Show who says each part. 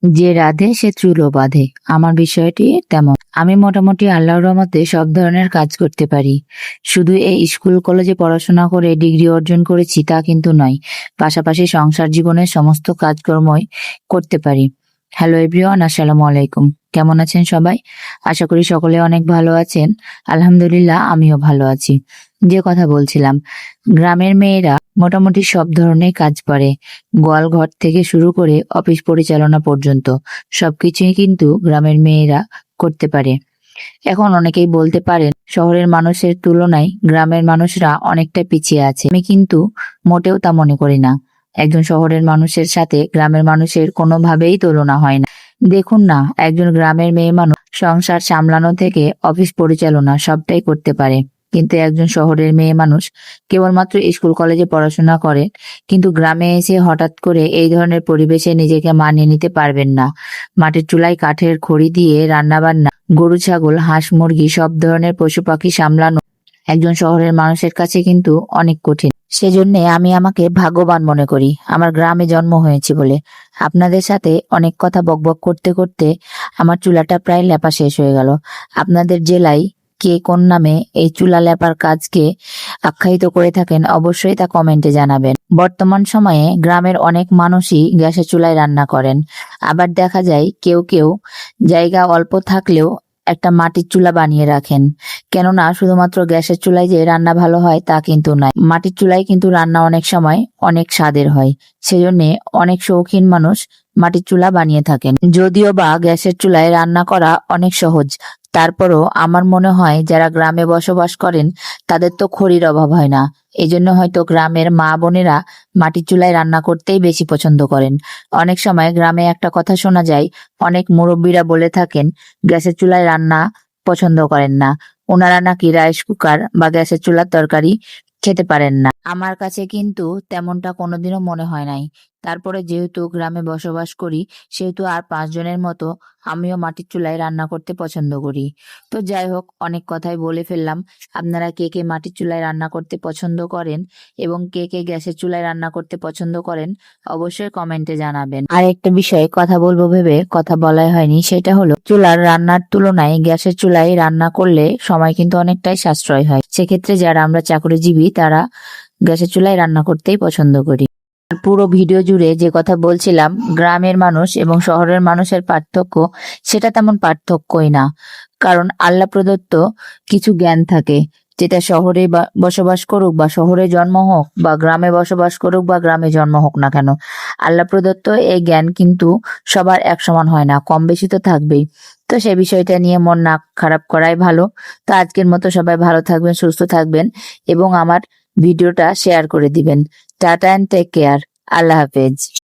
Speaker 1: যে রাধে সে চুলো বাঁধে। আমার বিষয়টি তেমন। আমি মোটামুটি আল্লাহর রহমতে সব ধরনের কাজ করতে পারি। শুধু এই স্কুল কলেজে পড়াশোনা করে ডিগ্রি অর্জন করেছি তা কিন্তু নয়। পাশাপাশি সংসার জীবনের সমস্ত কাজকর্মই করতে পারি। হ্যালো এভরিওয়ান, আসসালামু আলাইকুম। কেমন আছেন সবাই? আশা করি সকলে অনেক ভালো আছেন। আলহামদুলিল্লাহ আমিও ভালো আছি। যে কথা বলছিলাম, গ্রামের মেয়েরা মোটামুটি সব ধরনের কাজ পারে। গোয়ালঘর থেকে শুরু করে অফিস পরিচালনা পর্যন্ত সবকিছুই কিন্তু গ্রামের মেয়েরা করতে পারে। এখন অনেকেই বলতে পারেন শহরের মানুষের তুলনায় গ্রামের মানুষরা অনেকটা পিছিয়ে আছে। আমি কিন্তু মোটেও তা মনে করি না। একজন শহরের মানুষের সাথে গ্রামের মানুষের কোনোভাবেই তুলনা হয় না। দেখুন না, একজন গ্রামের মেয়ে মানুষ সংসার সামলানো থেকে অফিস পরিচালনা সবটাই করতে পারে, কিন্তু একজন শহরের মেয়ে মানুষ কেবলমাত্র স্কুল কলেজে পড়াশোনা করে, কিন্তু গ্রামে এসে হঠাৎ করে এই ধরনের পরিবেশে নিজেকে মানিয়ে নিতে পারবেন না। মাটির চুলায় কাঠের খড়ি দিয়ে রান্নাবান্না, গরু ছাগল হাঁস মুরগি সব ধরনের পশু পাখি সামলানো একজন শহরের মানুষের কাছে কিন্তু অনেক কঠিন। সেজন্য আমি আমাকে ভাগ্যবান মনে করি আমার গ্রামে জন্ম হয়েছে বলে। আপনাদের সাথে অনেক কথা বকবক করতে করতে আমার চুলাটা প্রায় লেপা শেষ হয়ে গেল। আপনাদের জেলায় কে কোন নামে এই চুলা লেপার কাজকে আখ্যায়িত করে থাকেন অবশ্যই তা কমেন্টে জানাবেন। বর্তমান সময়ে গ্রামের অনেক মানুষই গ্যাসের চুলায় রান্না করেন। আবার দেখা যায় কেউ কেউ জায়গা অল্প থাকলেও একটা মাটির চুলা বানিয়ে রাখেন। কেননা শুধুমাত্র গ্যাসের চুলায় যে রান্না ভালো হয় তা কিন্তু নয়, মাটির চুলায় কিন্তু রান্না অনেক সময় অনেক স্বাদের হয়। সেজন্য অনেক শৌখিন মানুষ মাটির চুলা বানিয়ে থাকেন। যদিও বা গ্যাসের চুলায় রান্না করা অনেক সহজ, তারপরও আমার মনে হয় যারা গ্রামে বসবাস করেন তাদের তো খড়ির অভাব হয় না। এজন্য হয়তো গ্রামের মা বোনেরা মাটির চুলায় রান্না করতেই বেশি পছন্দ করেন। অনেক সময় গ্রামে একটা কথা শোনা যায়, অনেক মুরব্বীরা বলে থাকেন গ্যাসের চুলায় রান্না পছন্দ করেন না। ওনারা নাকি রাইস কুকার বা গ্যাসের চুলার তরকারি খেতে পারেন না। আমার কাছে কিন্তু তেমনটা কোনোদিনও মনে হয় নাই। তারপরে যেহেতু গ্রামে বসবাস করি, সেহেতু আর 5 জনের মতো আমিও মাটির চুলায় রান্না করতে পছন্দ করি। তো যাই হোক, অনেক কথাই বলে ফেললাম। আপনারা কে কে মাটির চুলায় রান্না করতে পছন্দ করেন এবং কে কে গ্যাসের চুলায় রান্না করতে পছন্দ করেন অবশ্যই কমেন্টে জানাবেন। আর একটা বিষয়ে কথা বলবো ভেবে কথা বলাই হয়নি, সেটা হলো চুলার রান্নার তুলনায় গ্যাসের চুলায় রান্না করলে সময় কিন্তু অনেকটাই সাশ্রয় হয়। সেক্ষেত্রে যারা আমরা চাকরিজীবী তারা গ্যাসের চুলায় রান্না করতেই পছন্দ করি। আর পুরো ভিডিও জুড়ে যে কথা বলছিলাম গ্রামের মানুষ এবং শহরের মানুষের পার্থক্য, সেটা তেমন পার্থক্যই না। কারণ আল্লাহ প্রদত্ত কিছু জ্ঞান থাকে, যেটা শহরে বসবাস করুক বা শহরে জন্ম হোক, বা গ্রামে বসবাস করুক বা গ্রামে জন্ম হোক না কেন, আল্লাহ প্রদত্ত এই জ্ঞান কিন্তু সবার এক সমান হয় না, কম বেশি তো থাকবেই। তো সে বিষয়টা নিয়ে মন না খারাপ করাই ভালো। তো আজকের মতো সবাই ভালো থাকবেন, সুস্থ থাকবেন এবং আমার ভিডিওটা শেয়ার করে দিবেন। Tata and take care. আল্লাহ হাফেজ।